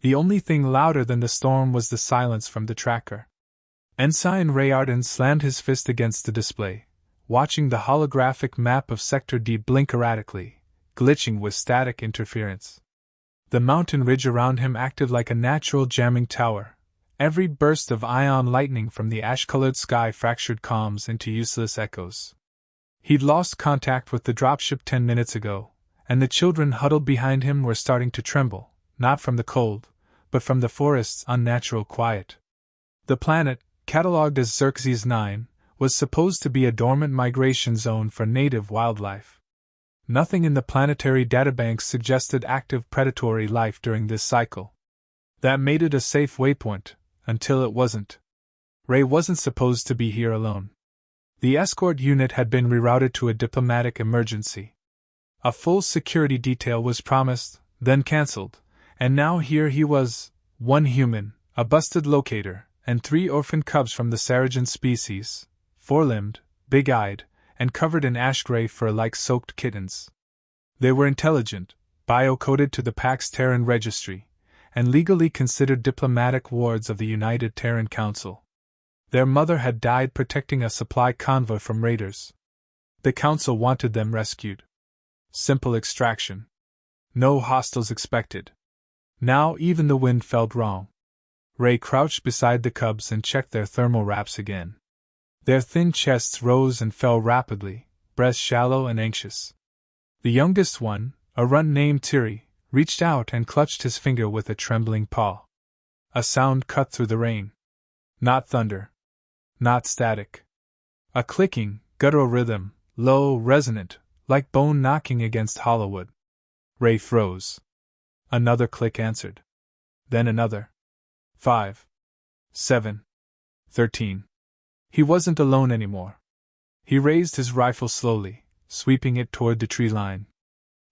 The only thing louder than the storm was the silence from the tracker. Ensign Ray Arden slammed his fist against the display, watching the holographic map of Sector D blink erratically, glitching with static interference. The mountain ridge around him acted like a natural jamming tower. Every burst of ion lightning from the ash-colored sky fractured comms into useless echoes. He'd lost contact with the dropship 10 minutes ago, and the children huddled behind him were starting to tremble, not from the cold, but from the forest's unnatural quiet. The planet, catalogued as Xerxes 9, was supposed to be a dormant migration zone for native wildlife. Nothing in the planetary databanks suggested active predatory life during this cycle. That made it a safe waypoint, until it wasn't. Ray wasn't supposed to be here alone. The escort unit had been rerouted to a diplomatic emergency. A full security detail was promised, then cancelled, and now here he was, one human, a busted locator, and 3 orphan cubs from the Saragen species, 4-limbed, big-eyed, and covered in ash-gray fur like soaked kittens. They were intelligent, bio-coded to the Pax Terran Registry, and legally considered diplomatic wards of the United Terran Council. Their mother had died protecting a supply convoy from raiders. The Council wanted them rescued. Simple extraction. No hostiles expected. Now even the wind felt wrong. Ray crouched beside the cubs and checked their thermal wraps again. Their thin chests rose and fell rapidly, breaths shallow and anxious. The youngest one, a runt named Tiri, reached out and clutched his finger with a trembling paw. A sound cut through the rain. Not thunder. Not static. A clicking, guttural rhythm, low, resonant, like bone knocking against hollow wood. Ray froze. Another click answered. Then another. 5. 7. 13. He wasn't alone anymore. He raised his rifle slowly, sweeping it toward the tree line.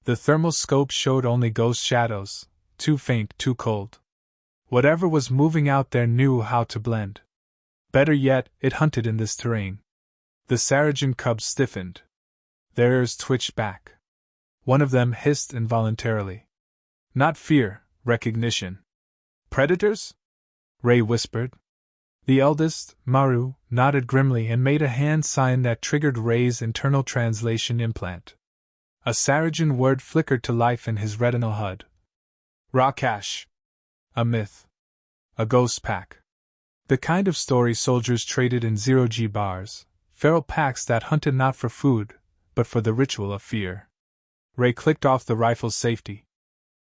The thermal scope showed only ghost shadows, too faint, too cold. Whatever was moving out there knew how to blend. Better yet, it hunted in this terrain. The Saragen cubs stiffened. Their ears twitched back. One of them hissed involuntarily. Not fear, recognition. Predators? Ray whispered. The eldest, Maru, nodded grimly and made a hand sign that triggered Ray's internal translation implant. A Saragen word flickered to life in his retinal HUD. Rakash. A myth. A ghost pack. The kind of story soldiers traded in zero-G bars, feral packs that hunted not for food, but for the ritual of fear. Ray clicked off the rifle's safety.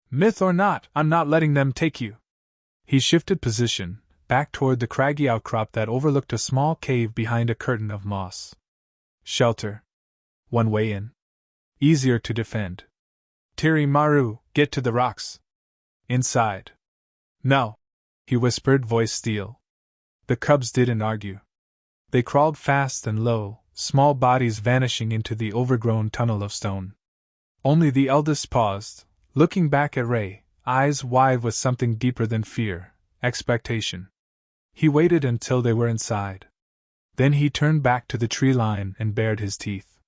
Myth or not, I'm not letting them take you. He shifted position, back toward the craggy outcrop that overlooked a small cave behind a curtain of moss. Shelter. One way in. Easier to defend. Tiri Maru, get to the rocks. Inside. No, he whispered, voice steel. The cubs didn't argue. They crawled fast and low, small bodies vanishing into the overgrown tunnel of stone. Only the eldest paused, looking back at Ray, eyes wide with something deeper than fear, expectation. He waited until they were inside. Then he turned back to the tree line and bared his teeth.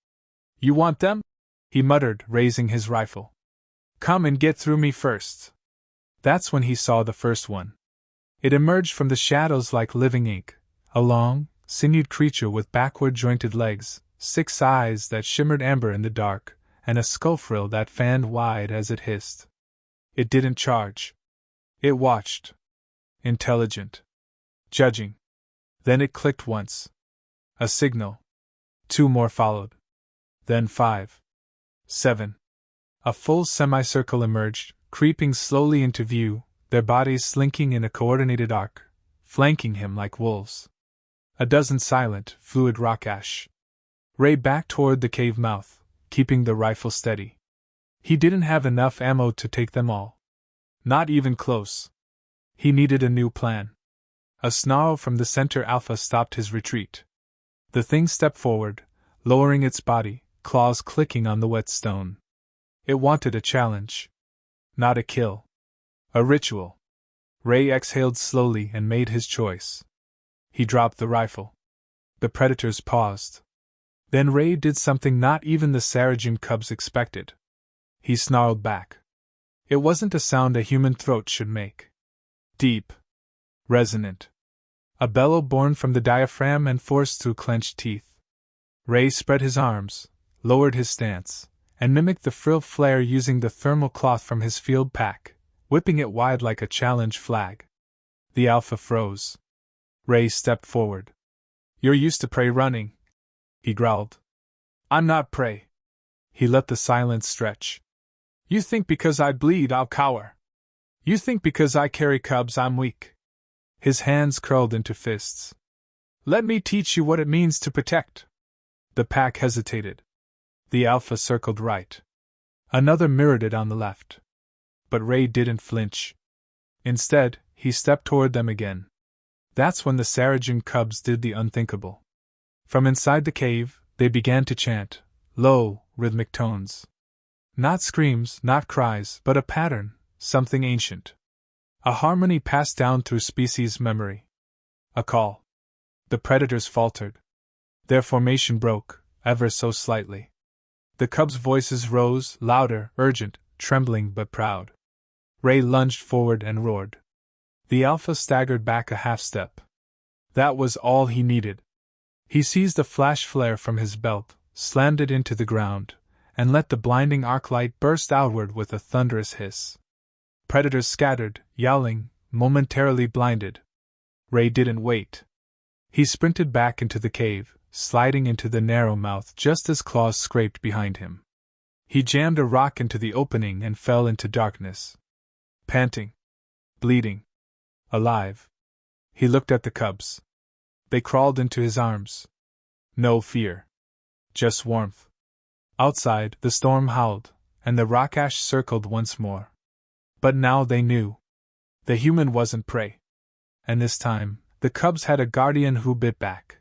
You want them? He muttered, raising his rifle. Come and get through me first. That's when he saw the first one. It emerged from the shadows like living ink, a long, sinewed creature with backward-jointed legs, 6 eyes that shimmered amber in the dark, and a skull frill that fanned wide as it hissed. It didn't charge. It watched. Intelligent. Judging. Then it clicked once. A signal. 2 more followed. Then 5. 7. A full semicircle emerged, creeping slowly into view, their bodies slinking in a coordinated arc, flanking him like wolves. A dozen silent, fluid Rakash. Ray backed toward the cave mouth, keeping the rifle steady. He didn't have enough ammo to take them all. Not even close. He needed a new plan. A snarl from the center alpha stopped his retreat. The thing stepped forward, lowering its body, claws clicking on the wet stone. It wanted a challenge. Not a kill. A ritual. Ray exhaled slowly and made his choice. He dropped the rifle. The predators paused. Then Ray did something not even the Saragen cubs expected. He snarled back. It wasn't a sound a human throat should make. Deep. Resonant. A bellow born from the diaphragm and forced through clenched teeth. Ray spread his arms, lowered his stance, and mimicked the frill flare using the thermal cloth from his field pack, whipping it wide like a challenge flag. The Alpha froze. Ray stepped forward. "You're used to prey running," he growled. "I'm not prey." He let the silence stretch. "You think because I bleed I'll cower. You think because I carry cubs I'm weak." His hands curled into fists. "Let me teach you what it means to protect." The pack hesitated. The Alpha circled right. Another mirrored it on the left. But Ray didn't flinch. Instead, he stepped toward them again. That's when the Sarajan cubs did the unthinkable. From inside the cave, they began to chant, low, rhythmic tones. Not screams, not cries, but a pattern, something ancient. A harmony passed down through species memory. A call. The predators faltered. Their formation broke, ever so slightly. The cubs' voices rose, louder, urgent, trembling but proud. Ray lunged forward and roared. The Alpha staggered back a half step. That was all he needed. He seized a flash flare from his belt, slammed it into the ground, and let the blinding arc light burst outward with a thunderous hiss. Predators scattered, yowling, momentarily blinded. Ray didn't wait. He sprinted back into the cave, sliding into the narrow mouth just as claws scraped behind him. He jammed a rock into the opening and fell into darkness. Panting. Bleeding. Alive. He looked at the cubs. They crawled into his arms. No fear. Just warmth. Outside, the storm howled, and the rock ash circled once more. But now they knew. The human wasn't prey. And this time, the cubs had a guardian who bit back.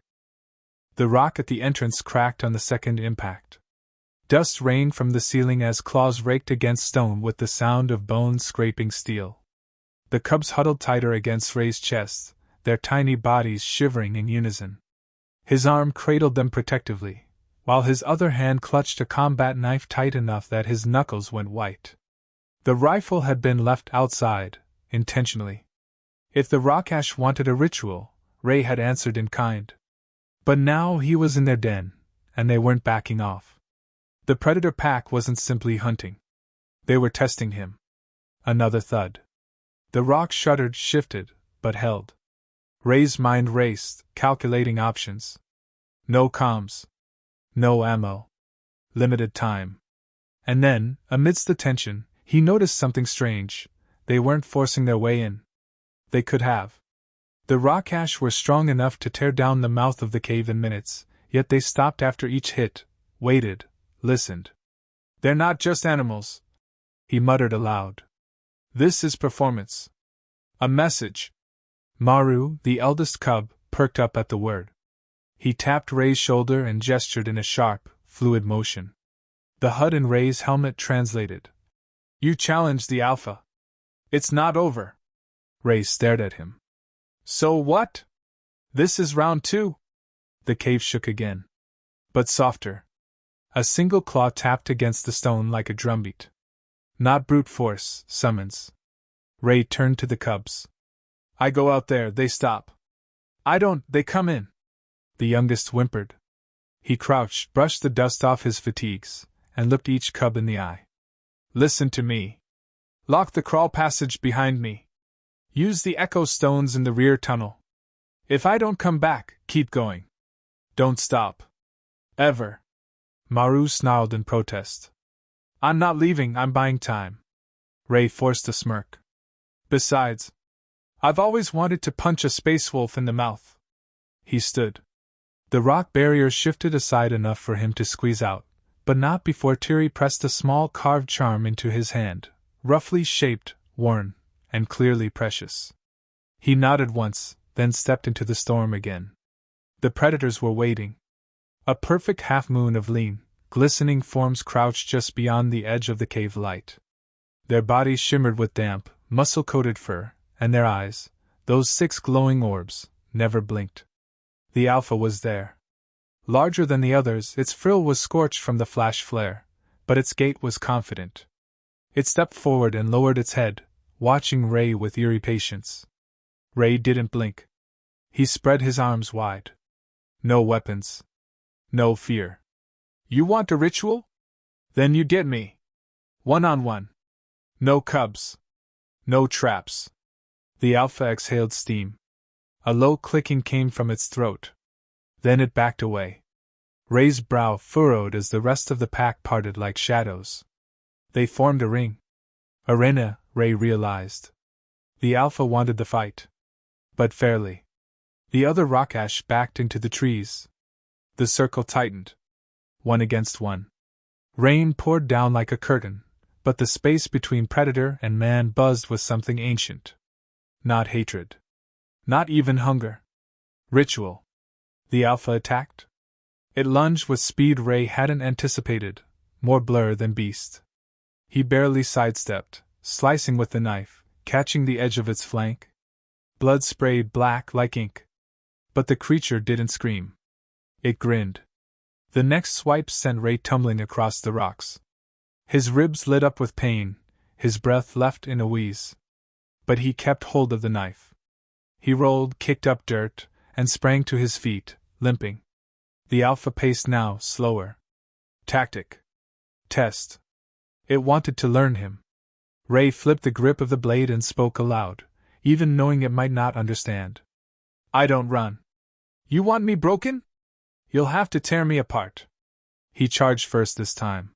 The rock at the entrance cracked on the second impact. Dust rained from the ceiling as claws raked against stone with the sound of bones scraping steel. The cubs huddled tighter against Ray's chest, their tiny bodies shivering in unison. His arm cradled them protectively, while his other hand clutched a combat knife tight enough that his knuckles went white. The rifle had been left outside, intentionally. If the Rockash wanted a ritual, Ray had answered in kind. But now he was in their den, and they weren't backing off. The predator pack wasn't simply hunting. They were testing him. Another thud. The rock shuddered, shifted, but held. Ray's mind raced, calculating options. No comms. No ammo. Limited time. And then, amidst the tension, he noticed something strange. They weren't forcing their way in. They could have. The Rockash were strong enough to tear down the mouth of the cave in minutes, yet they stopped after each hit, waited, listened. "They're not just animals," he muttered aloud. "This is performance. A message." Maru, the eldest cub, perked up at the word. He tapped Ray's shoulder and gestured in a sharp, fluid motion. The HUD in Ray's helmet translated. "You challenged the Alpha. It's not over." Ray stared at him. "So what? This is round 2? The cave shook again. But softer. A single claw tapped against the stone like a drumbeat. Not brute force, summons. Ray turned to the cubs. "I go out there, they stop. I don't, they come in." The youngest whimpered. He crouched, brushed the dust off his fatigues, and looked each cub in the eye. "Listen to me. Lock the crawl passage behind me. Use the echo stones in the rear tunnel. If I don't come back, keep going. Don't stop. Ever." Maru snarled in protest. "I'm not leaving, I'm buying time." Ray forced a smirk. "Besides, I've always wanted to punch a space wolf in the mouth." He stood. The rock barrier shifted aside enough for him to squeeze out, but not before Tiri pressed a small carved charm into his hand, roughly shaped, worn, and clearly precious. He nodded once, then stepped into the storm again. The predators were waiting. A perfect half-moon of lean, glistening forms crouched just beyond the edge of the cave light. Their bodies shimmered with damp, muscle-coated fur, and their eyes, those 6 glowing orbs, never blinked. The Alpha was there. Larger than the others, its frill was scorched from the flash flare, but its gait was confident. It stepped forward and lowered its head, watching Ray with eerie patience. Ray didn't blink. He spread his arms wide. No weapons. No fear. You want a ritual? Then you get me. One-on-one. No cubs. No traps. The Alpha exhaled steam. A low clicking came from its throat. Then it backed away. Ray's brow furrowed as the rest of the pack parted like shadows. They formed a ring. Arena, Ray realized. The Alpha wanted the fight. But fairly. The other Rockash backed into the trees. The circle tightened. 1 against 1. Rain poured down like a curtain, but the space between predator and man buzzed with something ancient. Not hatred. Not even hunger. Ritual. The Alpha attacked. It lunged with speed Ray hadn't anticipated, more blur than beast. He barely sidestepped, slicing with the knife, catching the edge of its flank. Blood sprayed black like ink. But the creature didn't scream. It grinned. The next swipe sent Ray tumbling across the rocks. His ribs lit up with pain, his breath left in a wheeze. But he kept hold of the knife. He rolled, kicked up dirt, and sprang to his feet, limping. The Alpha paced now, slower. Tactic. Test. It wanted to learn him. Ray flipped the grip of the blade and spoke aloud, even knowing it might not understand. I don't run. You want me broken? You'll have to tear me apart. He charged first this time.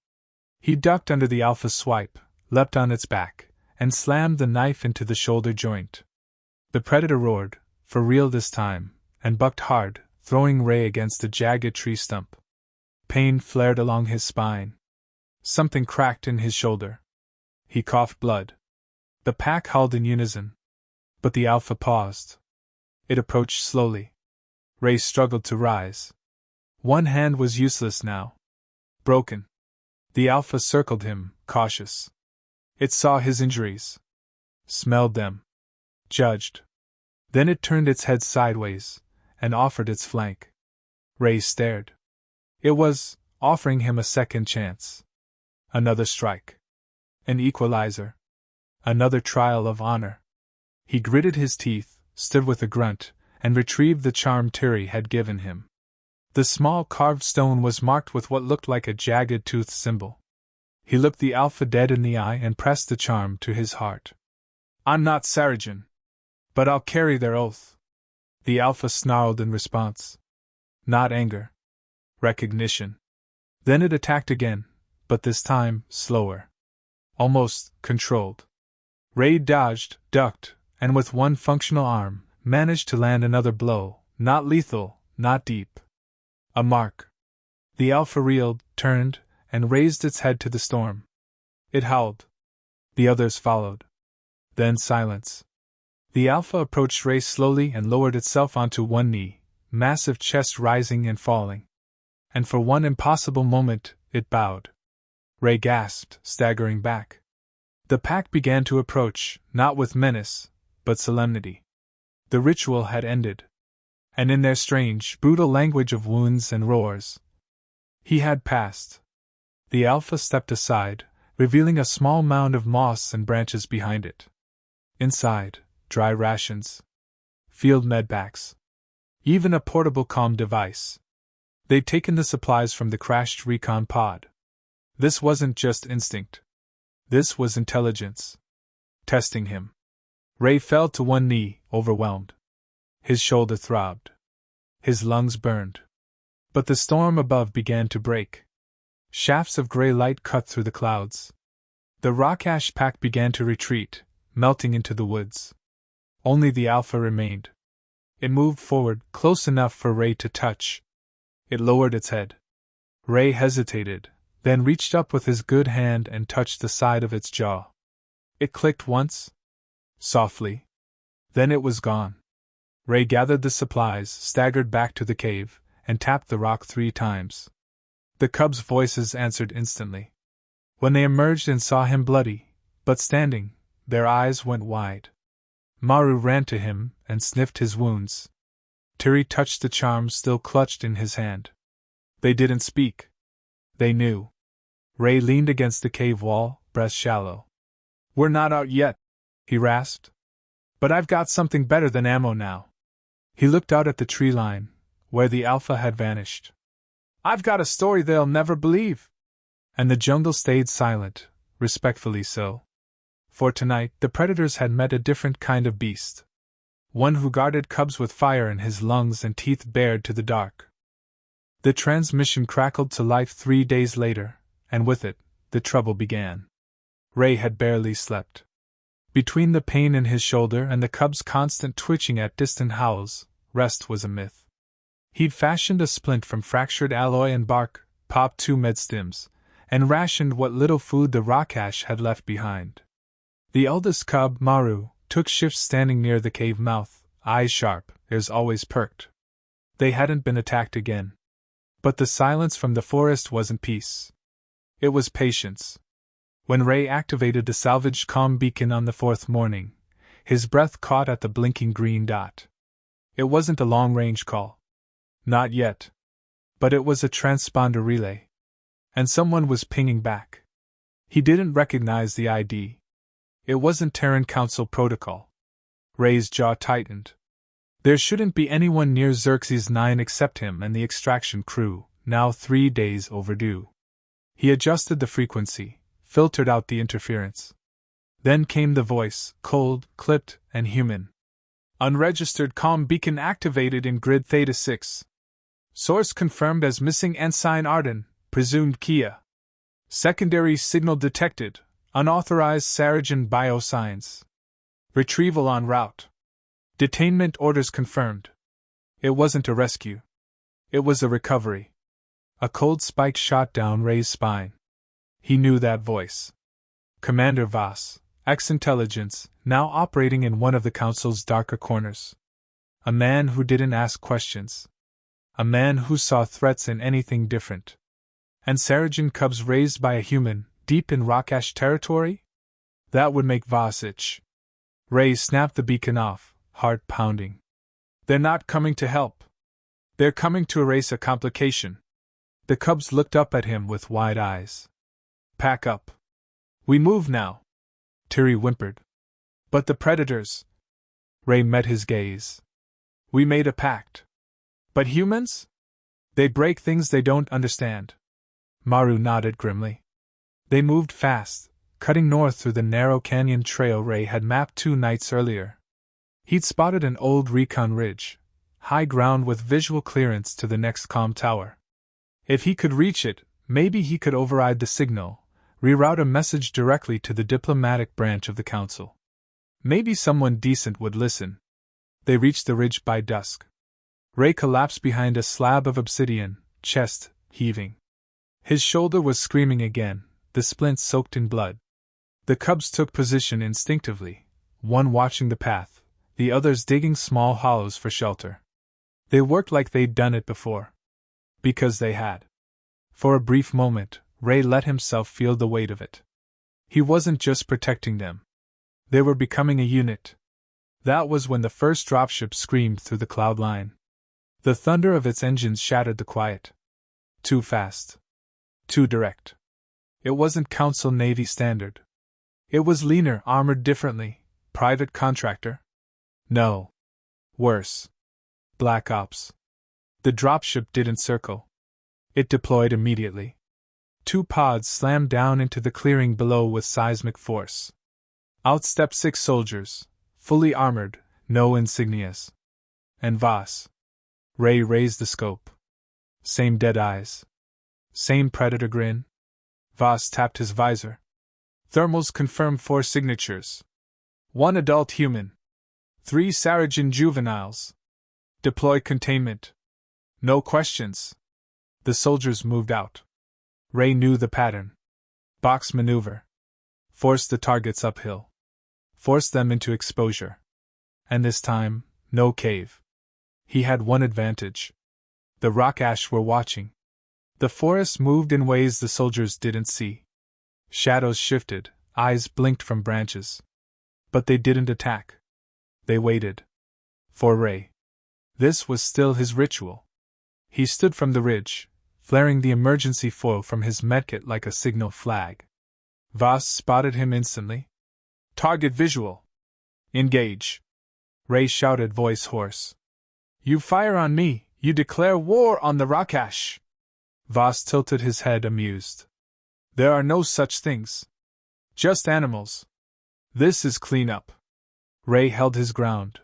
He ducked under the Alpha's swipe, leapt on its back, and slammed the knife into the shoulder joint. The predator roared, for real this time, and bucked hard, throwing Ray against a jagged tree stump. Pain flared along his spine. Something cracked in his shoulder. He coughed blood. The pack howled in unison. But the Alpha paused. It approached slowly. Ray struggled to rise. One hand was useless now. Broken. The Alpha circled him, cautious. It saw his injuries. Smelled them. Judged. Then it turned its head sideways, and offered its flank. Ray stared. It was offering him a second chance. Another strike. An equalizer. Another trial of honor. He gritted his teeth, stood with a grunt, and retrieved the charm Tiri had given him. The small carved stone was marked with what looked like a jagged tooth symbol. He looked the Alpha dead in the eye and pressed the charm to his heart. I'm not Sarajan. But I'll carry their oath. The Alpha snarled in response. Not anger. Recognition. Then it attacked again, but this time, slower. Almost controlled. Ray dodged, ducked, and with one functional arm, managed to land another blow, not lethal, not deep. A mark. The Alpha reeled, turned, and raised its head to the storm. It howled. The others followed. Then silence. The Alpha approached Ray slowly and lowered itself onto one knee, massive chest rising and falling. And for one impossible moment, it bowed. Ray gasped, staggering back. The pack began to approach, not with menace, but solemnity. The ritual had ended. And in their strange, brutal language of wounds and roars, he had passed. The Alpha stepped aside, revealing a small mound of moss and branches behind it. Inside, dry rations, field medpacks, even a portable comm device. They'd taken the supplies from the crashed recon pod. This wasn't just instinct. This was intelligence. Testing him. Ray fell to one knee, overwhelmed. His shoulder throbbed. His lungs burned. But the storm above began to break. Shafts of gray light cut through the clouds. The Rockash pack began to retreat, melting into the woods. Only the Alpha remained. It moved forward, close enough for Ray to touch. It lowered its head. Ray hesitated, then reached up with his good hand and touched the side of its jaw. It clicked once. Softly. Then it was gone. Ray gathered the supplies, staggered back to the cave, and tapped the rock 3 times. The cubs' voices answered instantly. When they emerged and saw him bloody, but standing, their eyes went wide. Maru ran to him and sniffed his wounds. Tiri touched the charm still clutched in his hand. They didn't speak. They knew. Ray leaned against the cave wall, breast shallow. We're not out yet, he rasped. But I've got something better than ammo now. He looked out at the tree line, where the Alpha had vanished. I've got a story they'll never believe. And the jungle stayed silent, respectfully so. For tonight, the predators had met a different kind of beast. One who guarded cubs with fire in his lungs and teeth bared to the dark. The transmission crackled to life 3 days later, and with it, the trouble began. Ray had barely slept. Between the pain in his shoulder and the cub's constant twitching at distant howls, rest was a myth. He'd fashioned a splint from fractured alloy and bark, popped 2 med stims, and rationed what little food the rockash had left behind. The eldest cub, Maru, took shifts standing near the cave mouth, eyes sharp, ears always perked. They hadn't been attacked again. But the silence from the forest wasn't peace. It was patience. When Ray activated the salvaged comm beacon on the 4th morning, his breath caught at the blinking green dot. It wasn't a long-range call. Not yet. But it was a transponder relay. And someone was pinging back. He didn't recognize the ID. It wasn't Terran Council protocol. Ray's jaw tightened. There shouldn't be anyone near Xerxes 9 except him and the extraction crew, now 3 days overdue. He adjusted the frequency, filtered out the interference. Then came the voice, cold, clipped, and human. Unregistered comm beacon activated in grid Theta 6. Source confirmed as missing Ensign Arden, presumed Kia. Secondary signal detected, unauthorized Saragen biosigns. Retrieval en route. Detainment orders confirmed. It wasn't a rescue. It was a recovery. A cold spike shot down Ray's spine. He knew that voice. Commander Voss, ex-intelligence, now operating in one of the Council's darker corners. A man who didn't ask questions. A man who saw threats in anything different. And Saragen cubs raised by a human, deep in Rockash territory? That would make Voss itch. Ray snapped the beacon off, heart pounding. They're not coming to help. They're coming to erase a complication. The cubs looked up at him with wide eyes. Pack up. We move now. Tiri whimpered. But the predators. Ray met his gaze. We made a pact. But humans? They break things they don't understand. Maru nodded grimly. They moved fast, cutting north through the narrow canyon trail Ray had mapped 2 nights earlier. He'd spotted an old recon ridge, high ground with visual clearance to the next comm tower. If he could reach it, maybe he could override the signal, reroute a message directly to the diplomatic branch of the Council. Maybe someone decent would listen. They reached the ridge by dusk. Ray collapsed behind a slab of obsidian, chest heaving. His shoulder was screaming again, the splint soaked in blood. The cubs took position instinctively, one watching the path, the others digging small hollows for shelter. They worked like they'd done it before. Because they had. For a brief moment, Ray let himself feel the weight of it. He wasn't just protecting them. They were becoming a unit. That was when the first dropship screamed through the cloud line. The thunder of its engines shattered the quiet. Too fast. Too direct. It wasn't Council Navy standard. It was leaner, armored differently, private contractor. No. Worse. Black Ops. The dropship didn't circle. It deployed immediately. 2 pods slammed down into the clearing below with seismic force. Out stepped 6 soldiers, fully armored, no insignias. And Voss. Ray raised the scope. Same dead eyes. Same predator grin. Voss tapped his visor. Thermals confirmed 4 signatures. 1 adult human. 3 Saragen juveniles. Deploy containment. No questions. The soldiers moved out. Ray knew the pattern. Box maneuver. Force the targets uphill. Force them into exposure. And this time, no cave. He had one advantage. The Rockash were watching. The forest moved in ways the soldiers didn't see. Shadows shifted, eyes blinked from branches. But they didn't attack. They waited. For Ray. This was still his ritual. He stood from the ridge, flaring the emergency foil from his medkit like a signal flag. Voss spotted him instantly. Target visual. Engage. Ray shouted, voice hoarse. You fire on me, you declare war on the Rakash. Voss tilted his head, amused. There are no such things. Just animals. This is clean up. Ray held his ground.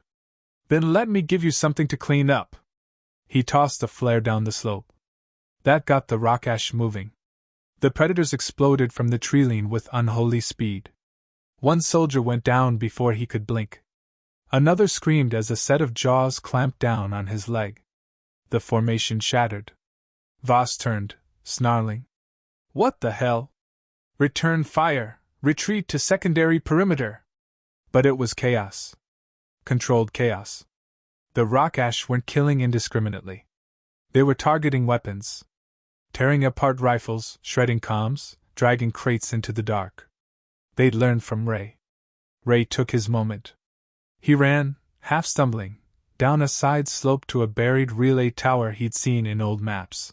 Then let me give you something to clean up. He tossed a flare down the slope. That got the Rakash moving. The predators exploded from the treeline with unholy speed. One soldier went down before he could blink. Another screamed as a set of jaws clamped down on his leg. The formation shattered. Voss turned, snarling. What the hell? Return fire! Retreat to secondary perimeter! But it was chaos. Controlled chaos. The Rakash weren't killing indiscriminately. They were targeting weapons. Tearing apart rifles, shredding comms, dragging crates into the dark. They'd learned from Ray. Ray took his moment. He ran, half stumbling, down a side slope to a buried relay tower he'd seen in old maps.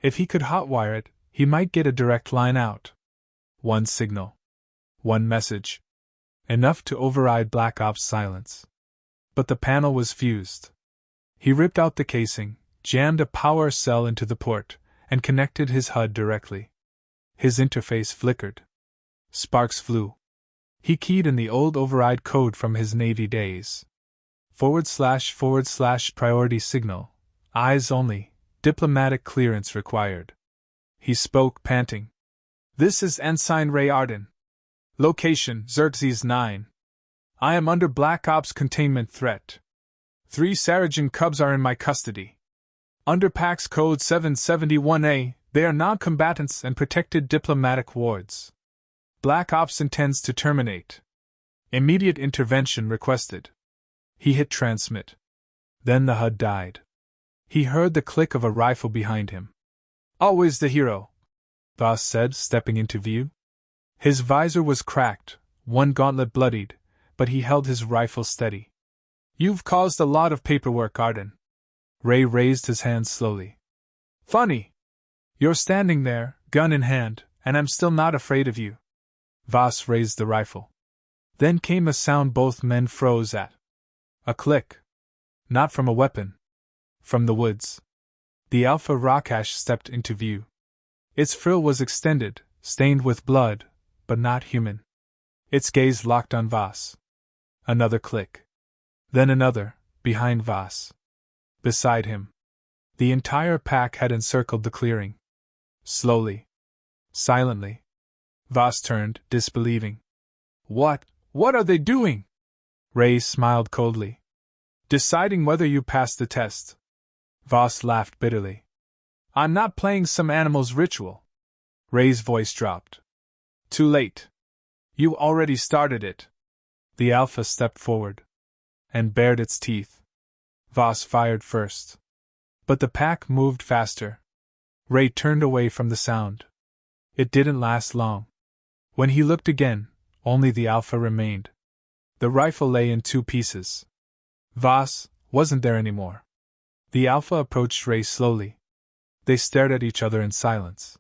If he could hotwire it, he might get a direct line out. One signal. One message. Enough to override Black Ops' silence. But the panel was fused. He ripped out the casing, jammed a power cell into the port, and connected his HUD directly. His interface flickered. Sparks flew. He keyed in the old override code from his Navy days. // priority signal. Eyes only. Diplomatic clearance required. He spoke, panting. This is Ensign Ray Arden. Location, Xerxes 9. I am under Black Ops containment threat. 3 Sarajan cubs are in my custody. Under Pax Code 771A, they are non-combatants and protected diplomatic wards. Black Ops intends to terminate. Immediate intervention requested. He hit transmit. Then the HUD died. He heard the click of a rifle behind him. Always the hero, Voss said, stepping into view. His visor was cracked, one gauntlet bloodied, but he held his rifle steady. You've caused a lot of paperwork, Arden. Ray raised his hand slowly. Funny. You're standing there, gun in hand, and I'm still not afraid of you. Voss raised the rifle. Then came a sound both men froze at. A click. Not from a weapon. From the woods. The Alpha Rakash stepped into view. Its frill was extended, stained with blood, but not human. Its gaze locked on Voss. Another click. Then another, behind Voss. Beside him. The entire pack had encircled the clearing. Slowly. Silently. Voss turned, disbelieving. What are they doing? Ray smiled coldly. Deciding whether you passed the test. Voss laughed bitterly. I'm not playing some animal's ritual. Ray's voice dropped. Too late. You already started it. The Alpha stepped forward. And bared its teeth. Voss fired first. But the pack moved faster. Ray turned away from the sound. It didn't last long. When he looked again, only the Alpha remained. The rifle lay in 2 pieces. Voss wasn't there anymore. The Alpha approached Ray slowly. They stared at each other in silence.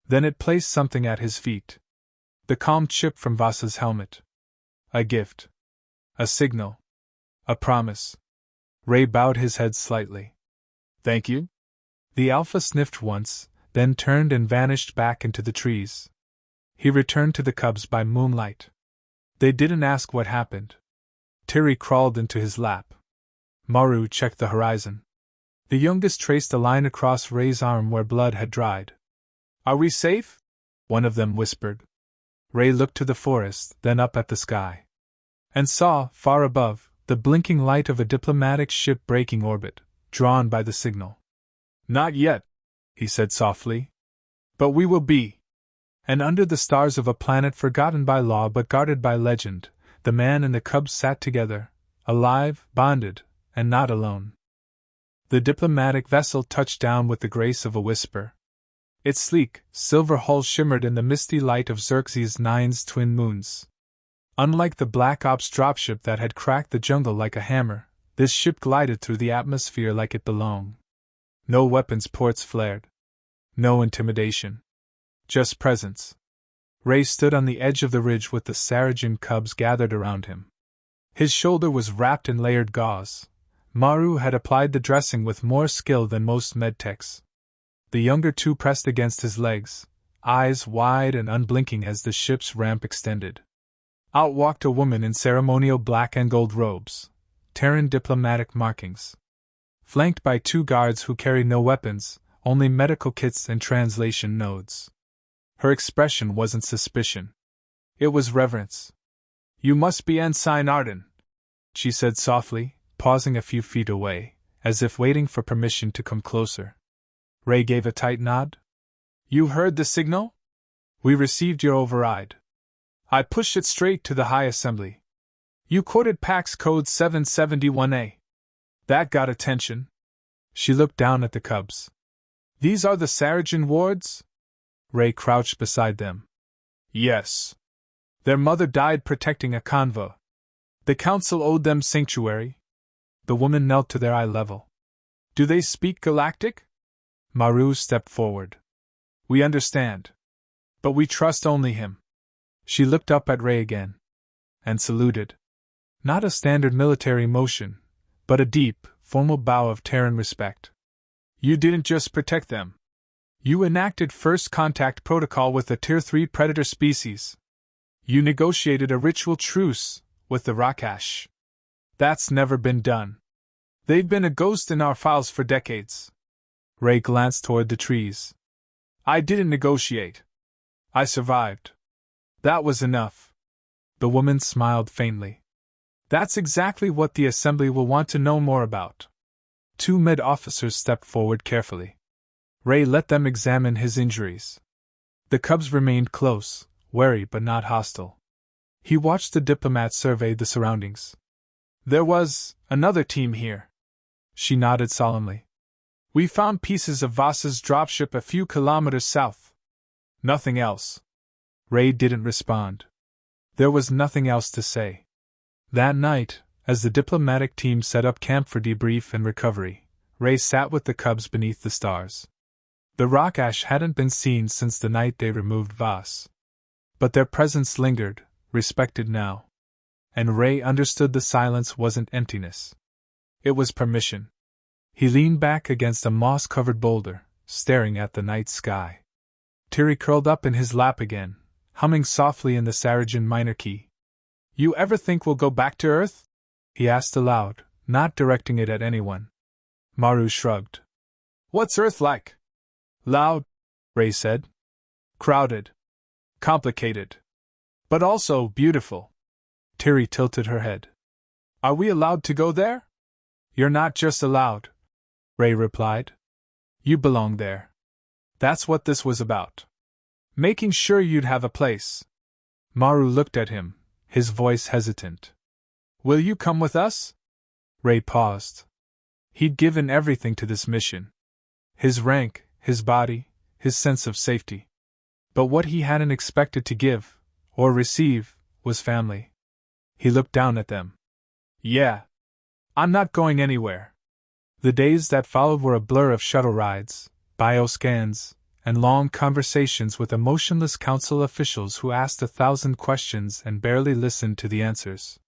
Then it placed something at his feet. The calm chip from Voss's helmet. A gift. A signal. A promise. Ray bowed his head slightly. Thank you? The Alpha sniffed once, then turned and vanished back into the trees. He returned to the cubs by moonlight. They didn't ask what happened. Tiri crawled into his lap. Maru checked the horizon. The youngest traced a line across Ray's arm where blood had dried. Are we safe? One of them whispered. Ray looked to the forest, then up at the sky. And saw, far above, the blinking light of a diplomatic ship breaking orbit, drawn by the signal. Not yet, he said softly. But we will be. And under the stars of a planet forgotten by law but guarded by legend, the man and the cubs sat together, alive, bonded, and not alone. The diplomatic vessel touched down with the grace of a whisper. Its sleek, silver hull shimmered in the misty light of Xerxes 9's twin moons. Unlike the Black Ops dropship that had cracked the jungle like a hammer, this ship glided through the atmosphere like it belonged. No weapons ports flared. No intimidation. Just presence. Ray stood on the edge of the ridge with the Sarajan cubs gathered around him. His shoulder was wrapped in layered gauze. Maru had applied the dressing with more skill than most medtechs. The younger two pressed against his legs, eyes wide and unblinking as the ship's ramp extended. Out walked a woman in ceremonial black and gold robes, Terran diplomatic markings. Flanked by two guards who carried no weapons, only medical kits and translation nodes. Her expression wasn't suspicion. It was reverence. "You must be Ensign Arden," she said softly, pausing a few feet away, as if waiting for permission to come closer. Ray gave a tight nod. "You heard the signal? We received your override. I pushed it straight to the High Assembly. You quoted PAX Code 771A. That got attention." She looked down at the cubs. "These are the Sarajan wards?" Ray crouched beside them. "Yes. Their mother died protecting a convo. The council owed them sanctuary." The woman knelt to their eye level. "Do they speak Galactic?" Maru stepped forward. "We understand. But we trust only him." She looked up at Ray again. And saluted. Not a standard military motion, but a deep, formal bow of Terran respect. "You didn't just protect them. You enacted first contact protocol with the Tier 3 predator species. You negotiated a ritual truce with the Rakash. That's never been done. They've been a ghost in our files for decades." Ray glanced toward the trees. "I didn't negotiate. I survived. That was enough." The woman smiled faintly. "That's exactly what the Assembly will want to know more about." Two med officers stepped forward carefully. Ray let them examine his injuries. The cubs remained close, wary but not hostile. He watched the diplomat survey the surroundings. "There was another team here." She nodded solemnly. "We found pieces of Voss's dropship a few kilometers south. Nothing else." Ray didn't respond. There was nothing else to say. That night, as the diplomatic team set up camp for debrief and recovery, Ray sat with the cubs beneath the stars. The Rakash hadn't been seen since the night they removed Voss. But their presence lingered, respected now. And Ray understood the silence wasn't emptiness. It was permission. He leaned back against a moss-covered boulder, staring at the night sky. Tiri curled up in his lap again, humming softly in the Sarajan minor key. "You ever think we'll go back to Earth?" he asked aloud, not directing it at anyone. Maru shrugged. "What's Earth like?" "Loud," Ray said. "Crowded. Complicated. But also beautiful." Tiri tilted her head. "Are we allowed to go there?" "You're not just allowed," Ray replied. "You belong there. That's what this was about. Making sure you'd have a place." Maru looked at him, his voice hesitant. "Will you come with us?" Ray paused. He'd given everything to this mission. His rank, his body, his sense of safety. But what he hadn't expected to give, or receive, was family. He looked down at them. "Yeah. I'm not going anywhere." The days that followed were a blur of shuttle rides, bioscans, and long conversations with emotionless council officials who asked 1,000 questions and barely listened to the answers.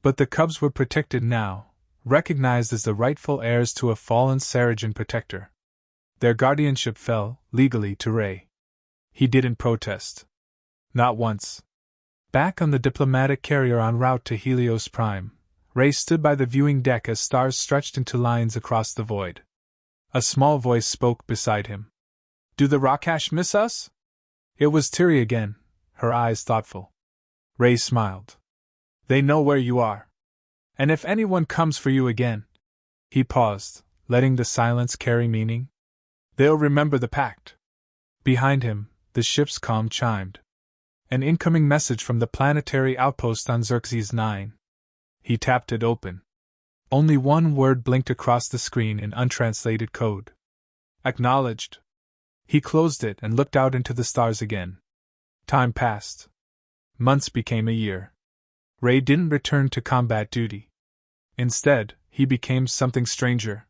But the cubs were protected now, recognized as the rightful heirs to a fallen Sarajan protector. Their guardianship fell, legally, to Ray. He didn't protest. Not once. Back on the diplomatic carrier en route to Helios Prime, Ray stood by the viewing deck as stars stretched into lines across the void. A small voice spoke beside him. "Do the Rakash miss us?" It was Tiri again, her eyes thoughtful. Ray smiled. "They know where you are. And if anyone comes for you again..." He paused, letting the silence carry meaning. "They'll remember the pact." Behind him, the ship's comm chimed. An incoming message from the planetary outpost on Xerxes 9. He tapped it open. Only one word blinked across the screen in untranslated code. "Acknowledged." He closed it and looked out into the stars again. Time passed. Months became a year. Ray didn't return to combat duty. Instead, he became something stranger.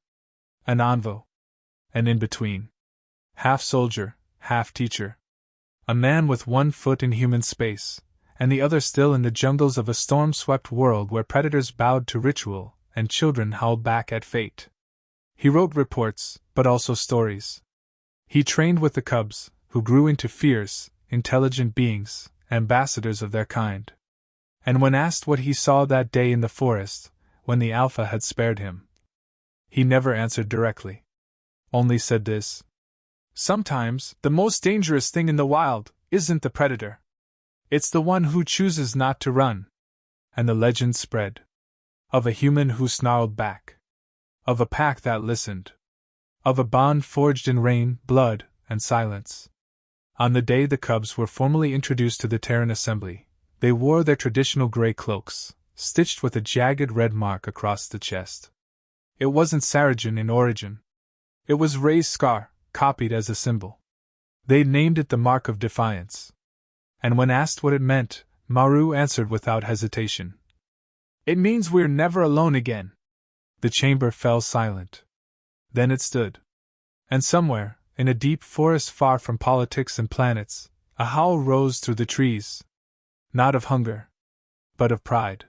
An envoy. An in-between. Half soldier, half teacher. A man with one foot in human space, and the other still in the jungles of a storm-swept world where predators bowed to ritual and children howled back at fate. He wrote reports, but also stories. He trained with the cubs, who grew into fierce, intelligent beings, ambassadors of their kind. And when asked what he saw that day in the forest, when the Alpha had spared him, he never answered directly. Only said this: "Sometimes, the most dangerous thing in the wild isn't the predator. It's the one who chooses not to run." And the legend spread. Of a human who snarled back. Of a pack that listened. Of a bond forged in rain, blood, and silence. On the day the cubs were formally introduced to the Terran Assembly, they wore their traditional gray cloaks, stitched with a jagged red mark across the chest. It wasn't Sarajan in origin. It was Ray's scar, copied as a symbol. They named it the Mark of Defiance. And when asked what it meant, Maru answered without hesitation: "It means we're never alone again." The chamber fell silent. Then it stood. And somewhere, in a deep forest far from politics and planets, a howl rose through the trees. Not of hunger, but of pride.